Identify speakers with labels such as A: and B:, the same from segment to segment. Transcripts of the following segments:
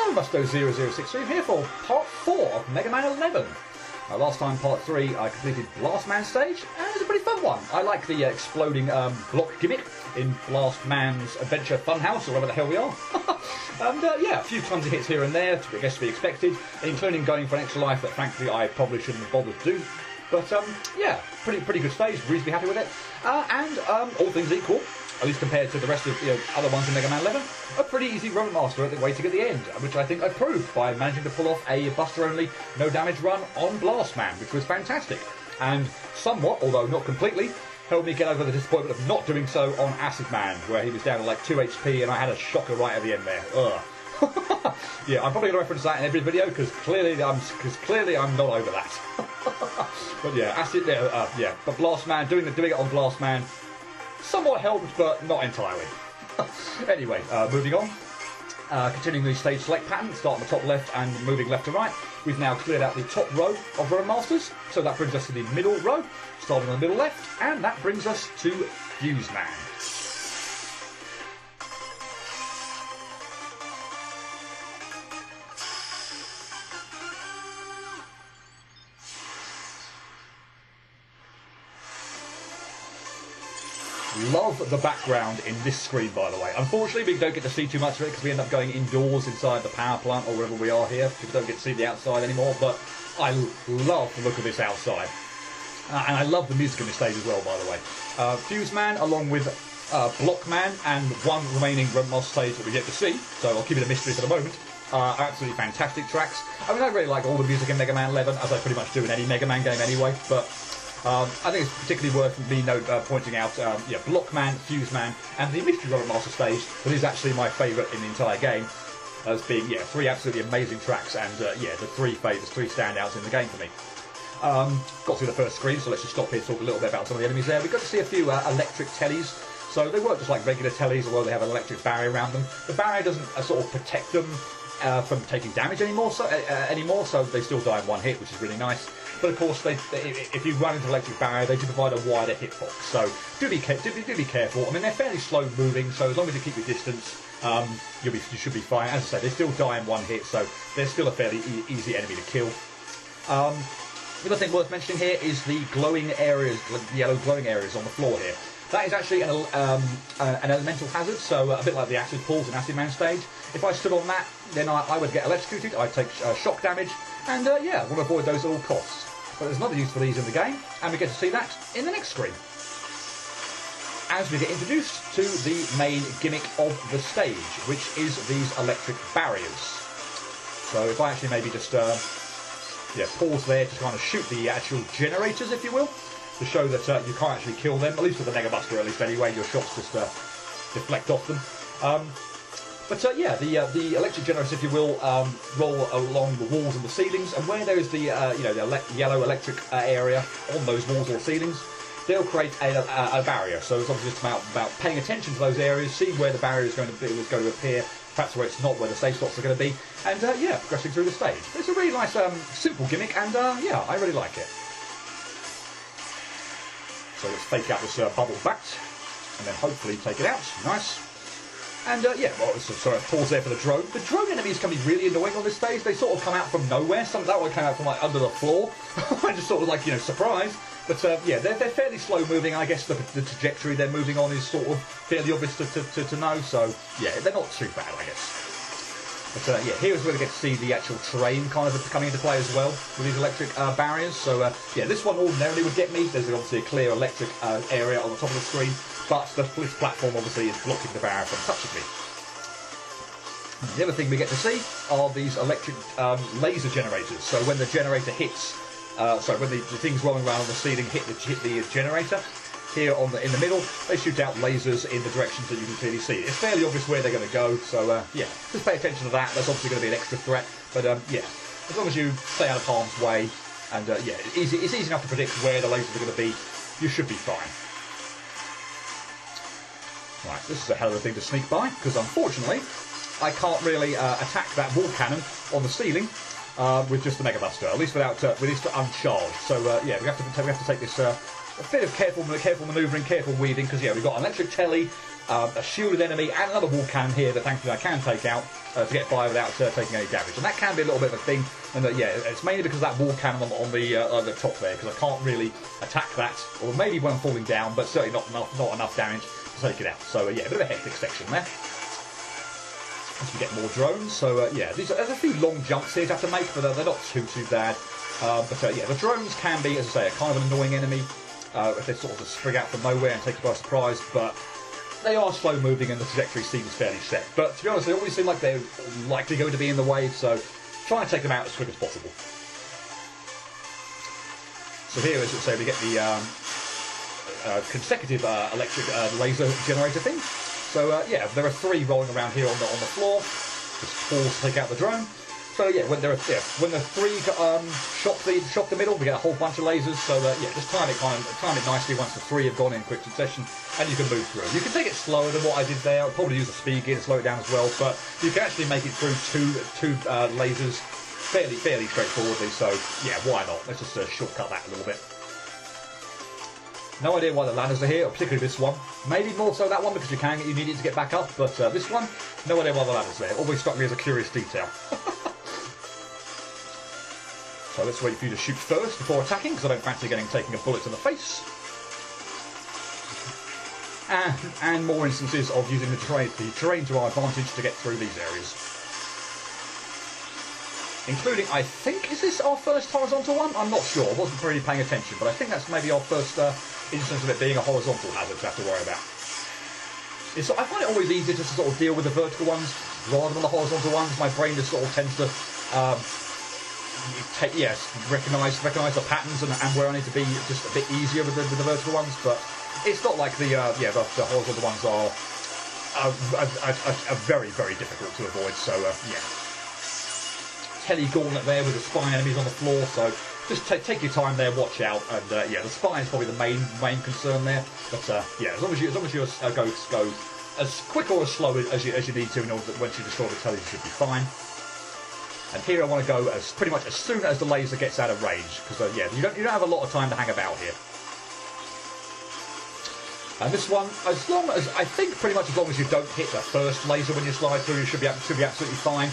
A: Hello, Musto0063. I'm here for part 4 of Mega Man 11. Last time, part 3, I completed Blast Man stage, and it was a pretty fun one. I like the exploding block gimmick in Blast Man's Adventure Funhouse, or wherever the hell we are. And yeah, a few clumsy hits here and there, I guess to be expected, including going for an extra life that frankly I probably shouldn't have bothered to do. But yeah, pretty good stage, reasonably happy with it. And all things equal, at least compared to the rest of the other ones in Mega Man 11, a pretty easy Robot Master waiting at the end, which I think I proved by managing to pull off a Buster-only, no-damage run on Blast Man, which was fantastic. And somewhat, although not completely, helped me get over the disappointment of not doing so on Acid Man, where he was down to like 2 HP and I had a shocker right at the end there. Ugh. Yeah, I'm probably going to reference that in every video, because clearly I'm not over that. But yeah, Acid, yeah, but Blast Man, doing it on Blast Man, somewhat helped, but not entirely. Anyway, moving on. Continuing the stage select pattern, starting the top left and moving left to right. We've now cleared out the top row of Robot Masters, so that brings us to the middle row, starting on the middle left, and that brings us to Fuse Man. Love the background in this screen, by the way. Unfortunately, we don't get to see too much of it because we end up going indoors inside the power plant or wherever we are here. We don't get to see the outside anymore, but I love the look of this outside. And I love the music in this stage as well, by the way. Fuse Man, along with Block Man and one remaining Robot Master stage that we get to see, so I'll keep it a mystery for the moment, are absolutely fantastic tracks. I mean, I really like all the music in Mega Man 11, as I pretty much do in any Mega Man game anyway, but I think it's particularly worth me pointing out yeah, Block Man, Fuse Man, and the Mystery Robot Master stage, that is actually my favourite in the entire game, as being, yeah, 3 absolutely amazing tracks, and yeah, the 3 favourites, 3 standouts in the game for me. Got through the first screen, so let's just stop here and talk a little bit about some of the enemies there. We got to see a few electric tellies, so they work just like regular tellies, although they have an electric barrier around them. The barrier doesn't sort of protect them from taking damage anymore, so they still die in one hit, which is really nice. But of course, if you run into electric barrier, they do provide a wider hitbox. So do be careful. I mean, they're fairly slow moving, so as long as you keep your distance, you should be fine. As I say, they still die in one hit, so they're still a fairly easy enemy to kill. The other thing worth mentioning here is the glowing areas, the yellow glowing areas on the floor here. That is actually an elemental hazard, so a bit like the acid pools in Acid Man stage. If I stood on that, then I would get electrocuted, I'd take shock damage, and yeah, I want to avoid those at all costs. But there's another use for these in the game, and we get to see that in the next screen, as we get introduced to the main gimmick of the stage, which is these electric barriers. So if I actually maybe just yeah, pause there to kind of shoot the actual generators, if you will, to show that you can't actually kill them, at least with the Mega Buster, at least anyway, your shots just deflect off them. But yeah, the electric generators, if you will, roll along the walls and the ceilings, and where there is the the yellow electric area on those walls or ceilings, they'll create a barrier. So it's obviously just about paying attention to those areas, seeing where the barrier is going to appear, perhaps where it's not, where the safe spots are going to be, and yeah, progressing through the stage. It's a really nice, simple gimmick, and yeah, I really like it. So let's fake out this bubble bat, and then hopefully take it out. Nice. And yeah, well, sorry, pause there for the drone. The drone enemies can be really annoying on this stage. They sort of come out from nowhere. Some of that one came out from like under the floor. I just sort of like, surprise. But yeah, they're fairly slow moving. I guess the trajectory they're moving on is sort of fairly obvious to know. So yeah, they're not too bad, I guess. But yeah, here's where we get to see the actual terrain kind of coming into play as well with these electric barriers. So yeah, this one ordinarily would get me. There's obviously a clear electric area on the top of the screen, but this platform obviously is blocking the barrier from touching me. The other thing we get to see are these electric laser generators. So when the generator hits, when the things rolling around on the ceiling hit the generator, here in the middle, they shoot out lasers in the directions that you can clearly see. It's fairly obvious where they're going to go, so yeah, just pay attention to that. That's obviously going to be an extra threat, but yeah, as long as you stay out of harm's way, and yeah, it's easy enough to predict where the lasers are going to be, you should be fine. Right, this is a hell of a thing to sneak by, because unfortunately, I can't really attack that wall cannon on the ceiling with just the Mega Buster, at least with this uncharged. So yeah, we have to take this a bit of careful manoeuvring, careful weaving, because yeah, we've got an electric telly, a shielded enemy, and another wall cannon here that thankfully I can take out to get by without taking any damage. And that can be a little bit of a thing, and yeah, it's mainly because of that wall cannon on the top there, because I can't really attack that, or maybe when I'm falling down, but certainly not enough damage to take it out. So yeah, a bit of a hectic section there. As we get more drones, so yeah, there's a few long jumps here to have to make, but they're not too bad. But yeah, the drones can be, as I say, a kind of an annoying enemy if they sort of just spring out from nowhere and take you by surprise, but they are slow moving and the trajectory seems fairly set. But to be honest, they always seem like they're likely going to be in the way, so try and take them out as quick as possible. So here, as I say, we get the consecutive electric laser generator thing. So yeah, there are 3 rolling around here on the floor. Just pause to take out the drone. So yeah, when the 3 shock the middle, we get a whole bunch of lasers. So yeah, just time it nicely once the 3 have gone in quick succession, and you can move through. You can take it slower than what I did there. I'll probably use a speed gear to slow it down as well, but you can actually make it through two lasers fairly straightforwardly. So yeah, why not? Let's just shortcut that a little bit. No idea why the ladders are here, or particularly this one. Maybe more so that one because you need it to get back up, but this one, no idea why the ladder's there. Always struck me as a curious detail. So let's wait for you to shoot first before attacking, because I don't fancy taking a bullet in the face. And more instances of using the terrain to our advantage to get through these areas. Including, I think, is this our first horizontal one? I'm not sure, I wasn't really paying attention, but I think that's maybe our first instance of it being a horizontal hazard to have to worry about. I find it always easier just to sort of deal with the vertical ones rather than the horizontal ones. My brain just sort of tends to recognise the patterns and where I need to be just a bit easier with the vertical ones, but it's not like the horizontal ones are very, very difficult to avoid, so yeah. Telly gauntlet there with the spine enemies on the floor, so just take your time there, watch out, and yeah, the spine is probably the main concern there, but yeah, as long as you go as quick or as slow as you need to in order that once you destroy the telly, you should be fine. And here I want to go as pretty much as soon as the laser gets out of range, because yeah, you don't have a lot of time to hang about here. And this one, I think pretty much as long as you don't hit the first laser when you slide through, you should be absolutely fine.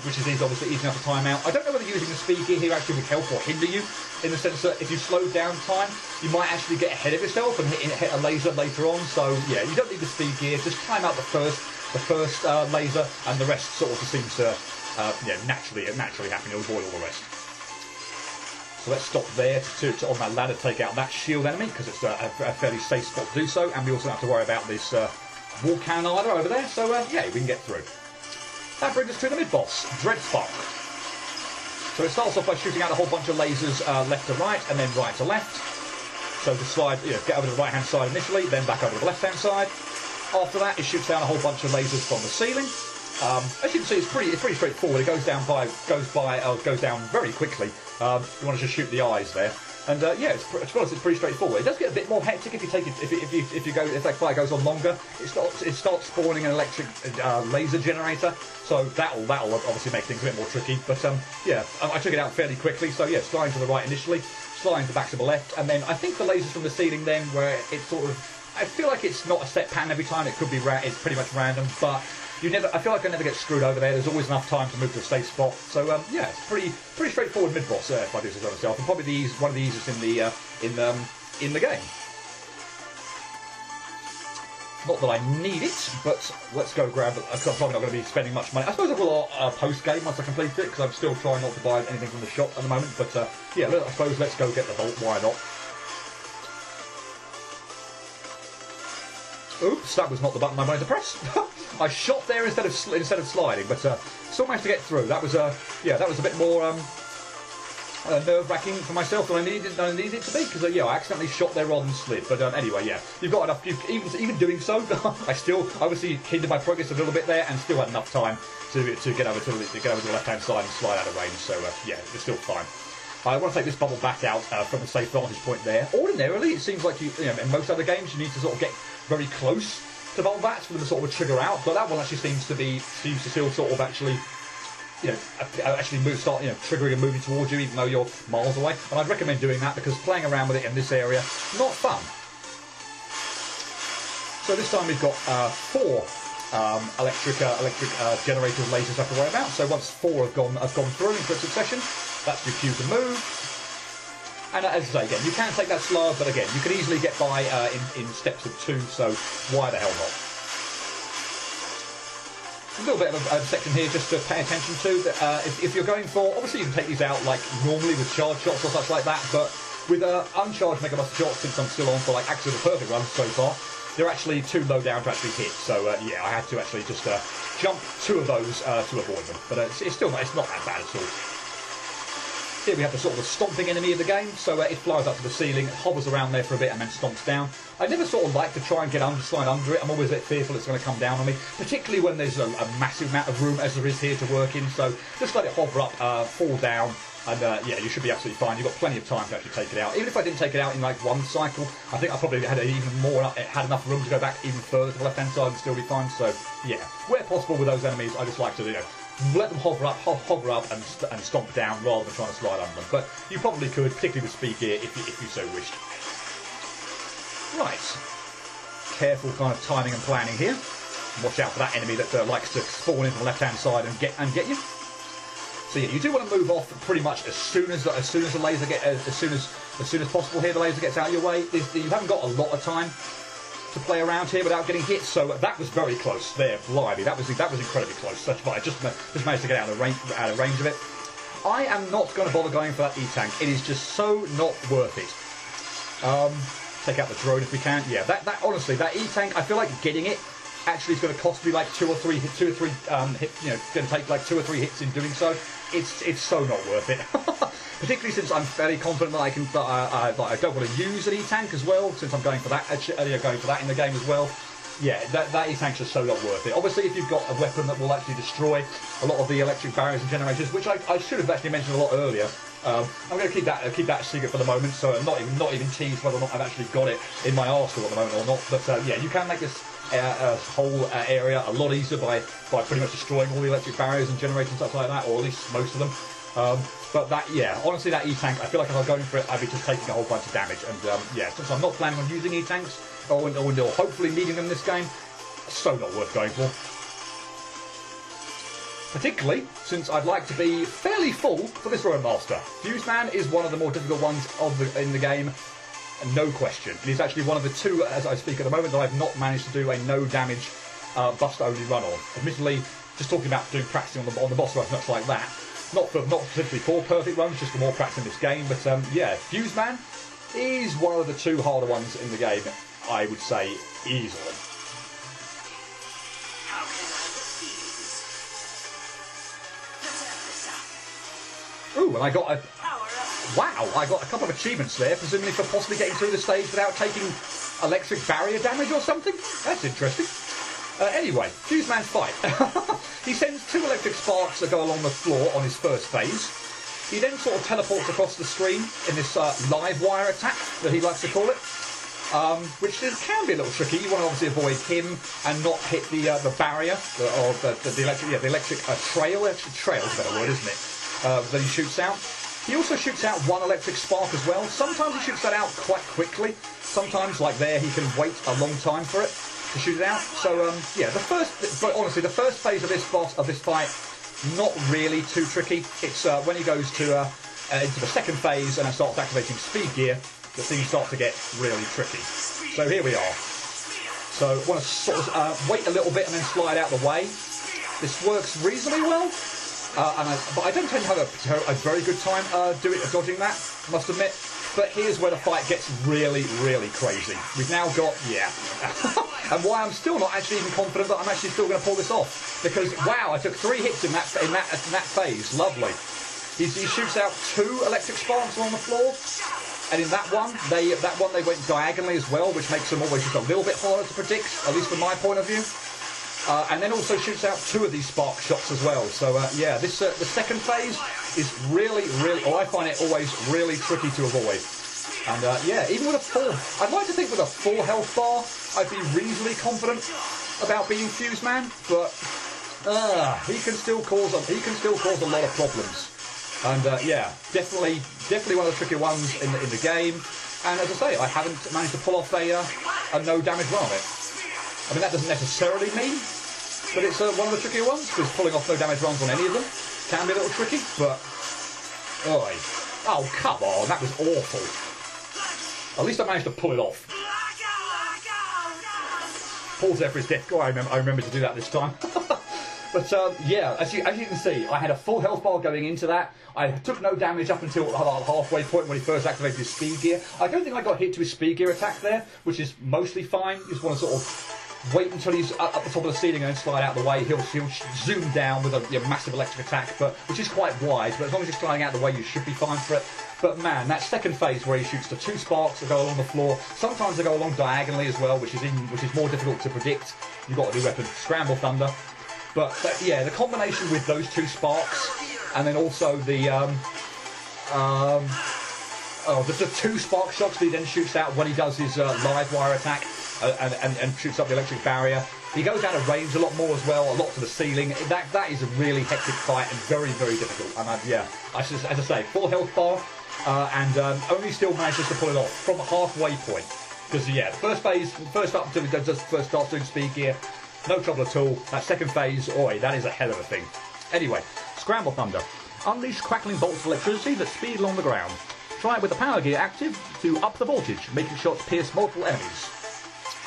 A: Which is obviously easy enough to time out. I don't know whether using the speed gear here actually would help or hinder you, in the sense that if you slow down time, you might actually get ahead of yourself and hit a laser later on. So yeah, you don't need the speed gear. Just time out the first laser, and the rest sort of just seems to naturally happen. You'll avoid all the rest. So let's stop there to on that ladder take out that shield enemy, because it's a fairly safe spot to do so, and we also don't have to worry about this wall cannon either over there. So yeah, we can get through. That brings us to the mid-boss, Dreadspark. So it starts off by shooting out a whole bunch of lasers left to right, and then right to left. So to slide, get over to the right-hand side initially, then back over to the left-hand side. After that, it shoots down a whole bunch of lasers from the ceiling. As you can see, it's pretty straightforward. It goes down very quickly. You want to just shoot the eyes there. And yeah, it's pretty straightforward. It does get a bit more hectic if you take it if that fire goes on longer. It starts spawning an electric laser generator, so that'll obviously make things a bit more tricky. But yeah, I took it out fairly quickly. So yeah, sliding to the right initially, sliding to back to the left, and then I think the lasers from the ceiling then where it's sort of, I feel like it's not a set pattern every time. It could be it's pretty much random, but. I feel like I never get screwed over there. There's always enough time to move to a safe spot. So yeah, it's pretty straightforward mid boss if I do this myself, and probably one of the easiest in the game. Not that I need it, but let's go grab it. I'm probably not going to be spending much money. I suppose I will post game once I complete it, because I'm still trying not to buy anything from the shop at the moment. But yeah, I suppose let's go get the bolt. Why not? Oops, that was not the button I wanted to press. I shot there instead of sliding, but still managed to get through. That was yeah, that was a bit more nerve-wracking for myself than I needed it to be, because yeah, I accidentally shot there rather than slid. But anyway, yeah, you've got enough. Even doing so, I still obviously hindered my progress a little bit there, and still had enough time to get over to the left-hand side and slide out of range. So yeah, it's still fine. I want to take this bubble back out from the safe vantage point there. Ordinarily, it seems like in most other games, you need to sort of get very close to bubble bats for them to sort of trigger out. But that one actually seems to still sort of actually, start triggering and moving towards you, even though you're miles away. And I'd recommend doing that, because playing around with it in this area, not fun. So this time we've got 4 electric generators, lasers have to worry about. So once 4 have gone through in quick succession, that's your cue to move. And as I say, again, you can take that slower, but again, you can easily get by in steps of 2, so why the hell not? A little bit of a section here just to pay attention to. If you're going for, obviously you can take these out like normally with charge shots or such like that, but with uncharged Mega Buster shots, since I'm still on for like actually the perfect run so far, they're actually too low down to actually hit. So yeah, I had to actually just jump 2 of those to avoid them. But it's still not that bad at all. Here we have the sort of the stomping enemy of the game, so it flies up to the ceiling, hovers around there for a bit and then stomps down. I never sort of like to try and slide under it. I'm always a bit fearful it's going to come down on me, particularly when there's a massive amount of room as there is here to work in, so just let it hover up, fall down, and yeah, you should be absolutely fine. You've got plenty of time to actually take it out. Even if I didn't take it out in like 1 cycle, I think I probably had had enough room to go back even further to the left-hand side and still be fine, so yeah. Where possible with those enemies, I just like to, let them hover up and stomp down rather than trying to slide under them. But you probably could, particularly with speed gear, if you so wished. Right. Careful kind of timing and planning here. Watch out for that enemy that likes to spawn into the left-hand side and get you. So yeah, you do want to move off pretty much as soon as the laser as soon as possible. Here, the laser gets out of your way. You haven't got a lot of time to play around here without getting hit, so that was very close there. Blimey, that was incredibly close. But I just managed to get out of range of it. I am not going to bother going for that E-Tank. It is just so not worth it. Take out the drone if we can. Yeah, that honestly, that E-Tank, I feel like getting it actually is going to cost me like 2 or 3 hit, going to take like 2 or 3 hits in doing so. It's so not worth it. Particularly since I'm fairly confident that I don't want to use an E-Tank as well, since I'm going for that in the game as well. Yeah, that E-Tank's just so not worth it. Obviously, if you've got a weapon that will actually destroy a lot of the electric barriers and generators, which I should have actually mentioned a lot earlier. I'm going to keep that a secret for the moment, so I'm not even teased whether or not I've actually got it in my arsenal at the moment or not. But yeah, you can make this whole area a lot easier by pretty much destroying all the electric barriers and generators and stuff like that, or at least most of them. But that, yeah, honestly, that E-Tank, I feel like if I was going for it, I'd be just taking a whole bunch of damage. And yeah, since I'm not planning on using E-Tanks, or hopefully needing them this game, so not worth going for. Particularly since I'd like to be fairly full for this Roadmaster. Fuse-Man is one of the more difficult ones in the game, no question. It is actually one of the 2, as I speak at the moment, that I've not managed to do a no damage Buster-only run on. Admittedly, just talking about practicing on the boss runs, much like that. Not specifically for perfect runs, just for more practice in this game. But yeah, Fuse-Man is one of the 2 harder ones in the game, I would say, easily. Ooh, and I got I got a couple of achievements there, presumably for possibly getting through the stage without taking electric barrier damage or something. That's interesting. Anyway, Fuse-Man's fight. He sends 2 electric sparks that go along the floor on his first phase. He then sort of teleports across the screen in this live wire attack that he likes to call it, which can be a little tricky. You want to obviously avoid him and not hit the barrier or the electric trail. Trail is a better word, isn't it? That he shoots out. He also shoots out 1 electric spark as well. Sometimes he shoots that out quite quickly. Sometimes, like there, he can wait a long time for it to shoot it out. So yeah, but honestly, the first phase of this fight, not really too tricky. It's when he goes to into the second phase and starts activating speed gear that things start to get really tricky. So here we are. So I want to sort of wait a little bit and then slide out the way. This works reasonably well. But I don't tend to have a very good time dodging that, I must admit. But here's where the fight gets really, really crazy. We've now got, yeah. And why I'm still not actually even confident that I'm actually still going to pull this off. Because, wow, I took 3 hits in that phase. Lovely. He shoots out 2 electric sparks on the floor. And in that one, they went diagonally as well, which makes them always just a little bit harder to predict, at least from my point of view. And then also shoots out 2 of these spark shots as well. So yeah, this the second phase is really, I find it always really tricky to avoid. And yeah, even with a 4, I'd like to think with a 4 health bar, I'd be reasonably confident about being Fuse-Man, but he can still cause a lot of problems. And yeah, definitely one of the trickier ones in the game. And as I say, I haven't managed to pull off a no damage run on it. I mean, that doesn't necessarily mean that it's one of the trickier ones, because pulling off no damage runs on any of them can be a little tricky, but... Oi. Oh, come on, that was awful. At least I managed to pull it off. Pause there for his death. God, I remember to do that this time. But yeah, as you can see, I had a full health bar going into that. I took no damage up until the halfway point when he first activated his speed gear. I don't think I got hit to his speed gear attack there, which is mostly fine. You just want to sort of wait until he's up the top of the ceiling and then slide out of the way. He'll zoom down with a massive electric attack, but which is quite wise. But as long as you're sliding out of the way, you should be fine for it. But man, that second phase where he shoots the 2 sparks that go along the floor, sometimes they go along diagonally as well, which is more difficult to predict. You've got a new weapon, Scramble Thunder. But yeah, the combination with those 2 sparks, and then also the 2 spark shocks that he then shoots out when he does his live wire attack and shoots up the electric barrier. He goes out of range a lot more as well, a lot to the ceiling. That is a really hectic fight and very, very difficult. And as I say, full health bar, and only still manages to pull it off from a halfway point. Because yeah, the first phase, first up until he first starts doing speed gear, no trouble at all. That second phase, oi, that is a hell of a thing. Anyway, Scramble Thunder. Unleash crackling bolts of electricity that speed along the ground. Try it with the power gear active to up the voltage, making shots pierce multiple enemies.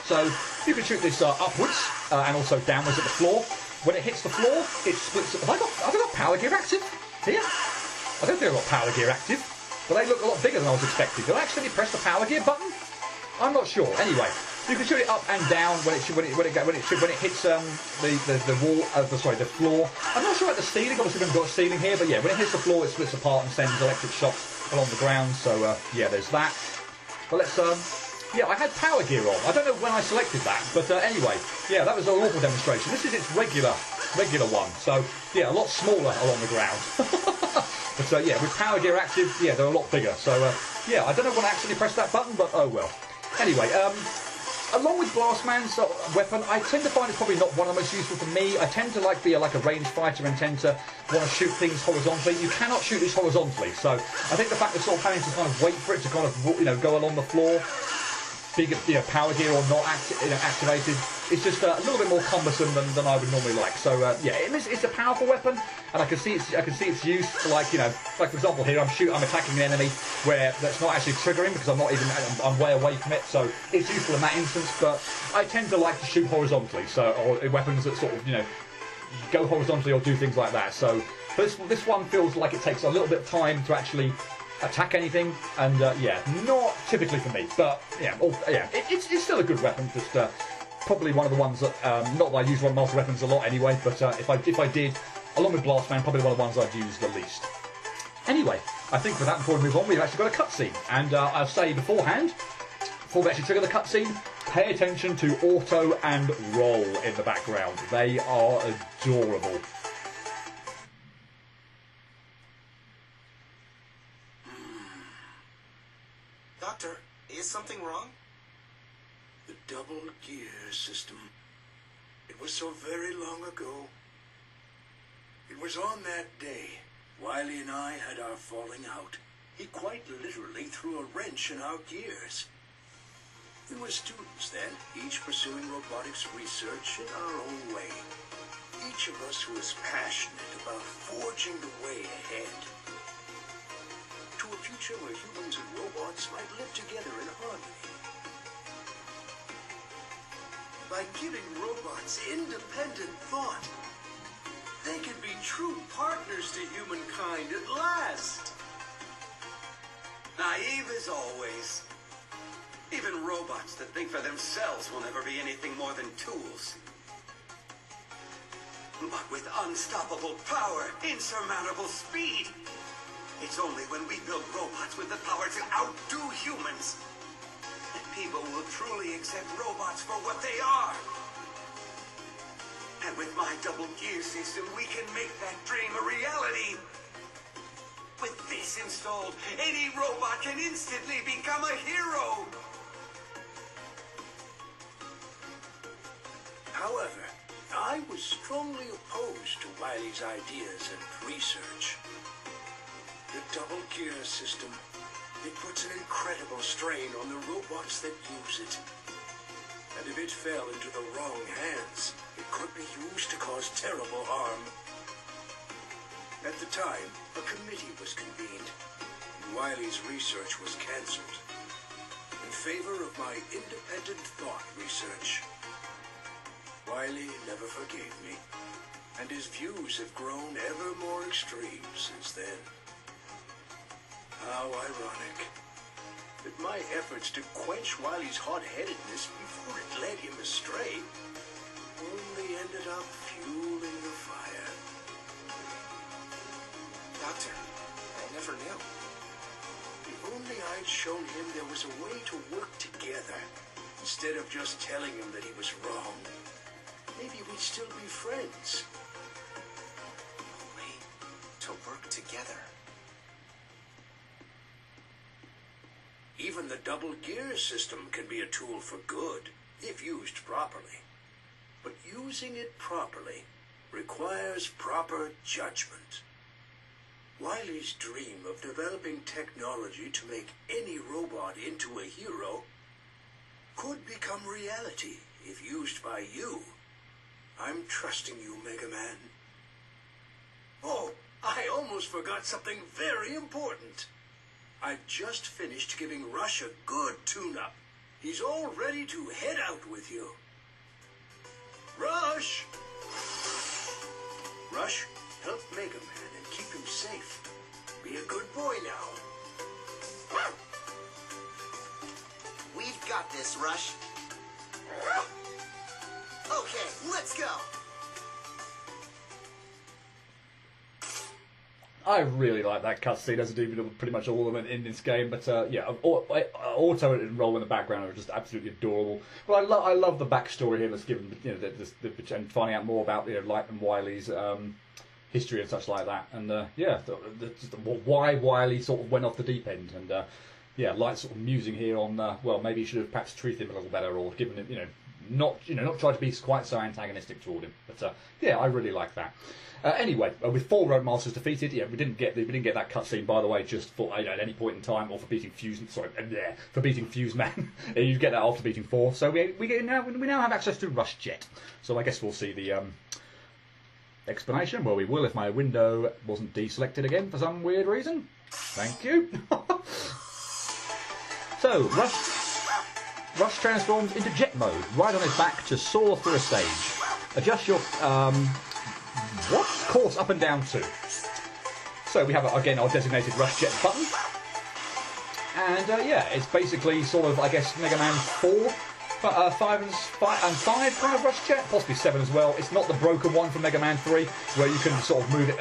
A: So, you can shoot this upwards and also downwards at the floor. When it hits the floor, it splits... Have I got power gear active here? I don't think I've got power gear active, but they look a lot bigger than I was expecting. Did I accidentally press the power gear button? I'm not sure. Anyway, you can shoot it up and down when it hits the wall, the floor. I'm not sure about the ceiling. Obviously, we haven't got a ceiling here, but yeah, when it hits the floor, it splits apart and sends electric shocks along the ground. So yeah, there's that. But let's yeah, I had power gear on. I don't know when I selected that, but anyway, yeah, that was an awful demonstration. This is its regular one. So yeah, a lot smaller along the ground. But yeah, with power gear active, yeah, they're a lot bigger. So yeah, I don't know when I actually pressed that button, but oh well. Anyway, along with Blastman's weapon, I tend to find it's probably not one of the most useful for me. I tend to be a ranged fighter and tend to want to shoot things horizontally. You cannot shoot this horizontally, so I think the fact that sort of having to kind of wait for it to kind of go along the floor, big power gear or not activated, it's just a little bit more cumbersome than I would normally like. So yeah, it's a powerful weapon, and I can see its use for like for example here I'm attacking an enemy where that's not actually triggering because I'm way away from it, so it's useful in that instance. But I tend to like to shoot horizontally, so or weapons that sort of go horizontally or do things like that. So this one feels like it takes a little bit of time to actually attack anything, and yeah, not typically for me, but yeah, it's still a good weapon. Just probably one of the ones that not that I use multi weapons a lot anyway, but if I did, along with Blastman, probably one of the ones I'd use the least. Anyway, I think for that, before we move on, we've actually got a cutscene, and I'll say beforehand, before we actually trigger the cutscene, pay attention to Auto and Roll in the background. They are adorable.
B: Doctor, is something wrong?
C: The double gear system. It was so very long ago. It was on that day, Wily and I had our falling out. He quite literally threw a wrench in our gears. We were students then, each pursuing robotics research in our own way. Each of us was passionate about forging the way ahead. To a future where humans and robots might live together in harmony. By giving robots independent thought, they can be true partners to humankind at last.
B: Naive as always. Even robots that think for themselves will never be anything more than tools. But with unstoppable power, insurmountable speed, it's only when we build robots with the power to outdo humans that people will truly accept robots for what they are. And with my double gear system, we can make that dream a reality. With this installed, any robot can instantly become a hero.
C: However, I was strongly opposed to Wily's ideas and research. The double gear system, it puts an incredible strain on the robots that use it. And if it fell into the wrong hands, it could be used to cause terrible harm. At the time, a committee was convened, and Wily's research was cancelled in favor of my independent thought research. Wily never forgave me, and his views have grown ever more extreme since then. How ironic that my efforts to quench Wily's hot-headedness before it led him astray only ended up fueling the fire.
D: Doctor, I never knew.
C: If only I'd shown him there was a way to work together, instead of just telling him that he was wrong. Maybe we'd still be friends.
D: A way to work together.
C: Even the double gear system can be a tool for good, if used properly. But using it properly requires proper judgment. Wily's dream of developing technology to make any robot into a hero could become reality if used by you. I'm trusting you, Mega Man. Oh, I almost forgot something very important. I've just finished giving Rush a good tune-up. He's all ready to head out with you. Rush! Rush, help Mega Man and keep him safe. Be a good boy now.
D: We've got this, Rush. Okay, let's go.
A: I really like that cutscene, as I do with pretty much all of them in this game. But yeah, auto and roll in the background are just absolutely adorable. But I love the backstory here that's given, you know, and finding out more about, you know, Light and Wily's history and such like that. And yeah, why Wily sort of went off the deep end. And yeah, Light sort of musing here on well, maybe you should have perhaps treated him a little better, or given him, not try to be quite so antagonistic toward him. But yeah, I really like that. Anyway, with 4 Roadmasters defeated, yeah, we didn't get that cutscene, by the way, just for at any point in time, or for beating for beating Fuse Man. You get that after beating 4. So we now have access to Rush Jet. So I guess we'll see the explanation. Well, we will if my window wasn't deselected again for some weird reason. Thank you. So Rush transforms into jet mode, ride on his back to soar through a stage. Adjust your course up and down to. So we have again our designated Rush Jet button, and yeah, it's basically sort of, I guess, Mega Man 4, 5 and 5 kind of Rush Jet, possibly 7 as well. It's not the broken one from Mega Man 3 where you can sort of move it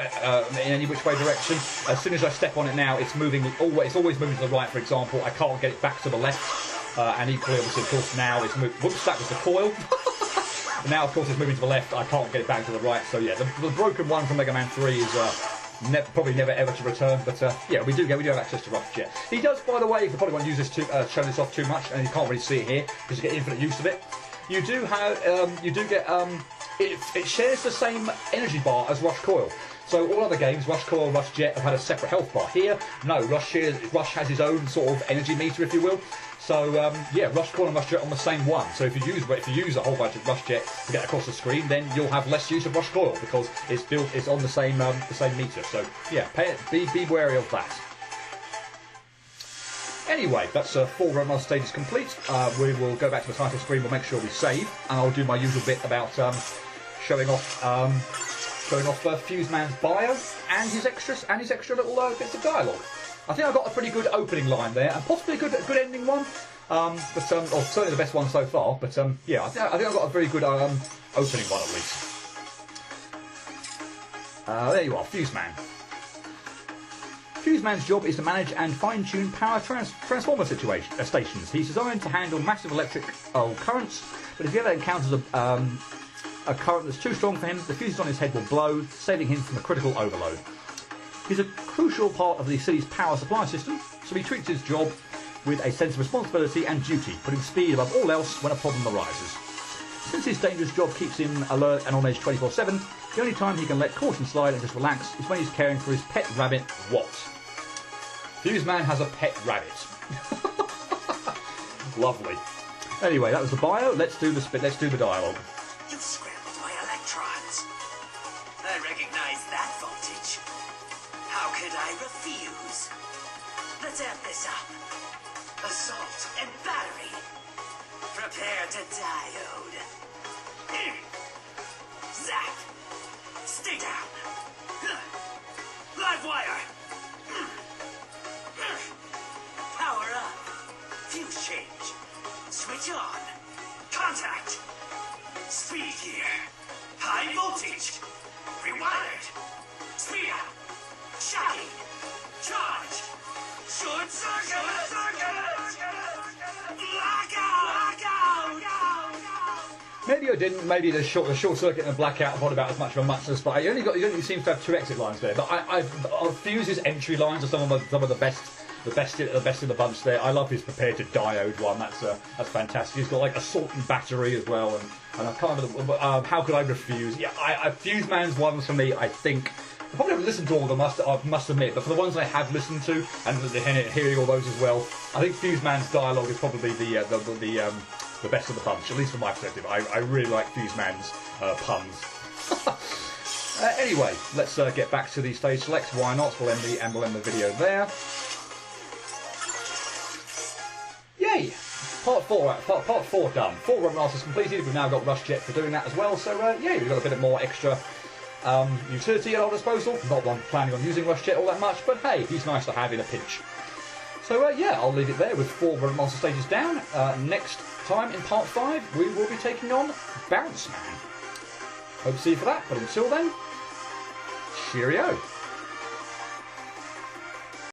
A: in any which way direction. As soon as I step on it now, it's always moving to the right. For example, I can't get it back to the left, and equally, obviously, of course, now it's moving. Whoops, that was the coil. Now, of course, it's moving to the left. I can't get it back to the right. So, yeah, the broken one from Mega Man 3 is probably never ever to return. But, yeah, we do have access to Rush Jet. He does, by the way, you probably won't use this to show this off too much, and you can't really see it here because you get infinite use of it. You do get, it shares the same energy bar as Rush Coil. So all other games, Rush Coil, Rush Jet, have had a separate health bar. Here, no, Rush has his own sort of energy meter, if you will. So yeah, Rush Coil and Rush Jet on the same one. So if you use a whole bunch of Rush Jet to get across the screen, then you'll have less use of Rush Coil because it's on the same meter. So yeah, be wary of that. Anyway, that's 4 Roadmaster stages complete. We will go back to the title screen. We'll make sure we save, and I'll do my usual bit about showing off Fuse Man's bio and his extra little bits of dialogue. I think I got a pretty good opening line there, and possibly a good ending one. Or certainly the best one so far. But yeah, I think I got a very good opening one at least. There you are, Fuse Man. Fuse Man's job is to manage and fine-tune power transformer stations. He's designed to handle massive electric currents, but if he ever encounters a current that's too strong for him, the fuses on his head will blow, saving him from a critical overload. He's a crucial part of the city's power supply system, so he treats his job with a sense of responsibility and duty, putting speed above all else when a problem arises. Since his dangerous job keeps him alert and on edge 24/7, the only time he can let caution slide and just relax is when he's caring for his pet rabbit, Wat. Fuse Man has a pet rabbit. Lovely. Anyway, that was the bio. Let's do the dialogue.
B: You've scrambled my electrons. I recognize that voltage. How could I refuse? Let's amp this up. Assault and battery. Prepare to diode. Zap. Stay down. Live wire. Power up. Fuse change. Switch on. Contact. Speed here. High voltage. Rewired. Speed up. Shocking. Charge. Short circuit. Blackout.
A: Maybe I didn't. Maybe the short circuit and the blackout not about as much of a muchness, but I only seem to have 2 exit lines there. But Fuse's entry lines are some of the best. The best in the bunch there. I love his prepared to diode one. That's fantastic. He's got like assault and battery as well, and I can't remember how could I refuse? Yeah, Fuse Man's ones for me. I think I probably haven't listened to all of them. I must admit, but for the ones I have listened to and hearing all those as well, I think Fuse Man's dialogue is probably the best of the bunch, at least from my perspective. I really like Fuse Man's puns. Anyway, let's get back to the stage selects. Why not? We'll end the video there. Yay! Part 4 done. 4 run masters completed. We've now got Rush Jet for doing that as well. So yeah, we've got a bit of more extra utility at our disposal. Not that I'm planning on using Rush Jet all that much, but hey, he's nice to have in a pinch. So yeah, I'll leave it there with 4 run master stages down. Next time in part 5, we will be taking on Bounce Man. Hope to see you for that. But until then, cheerio.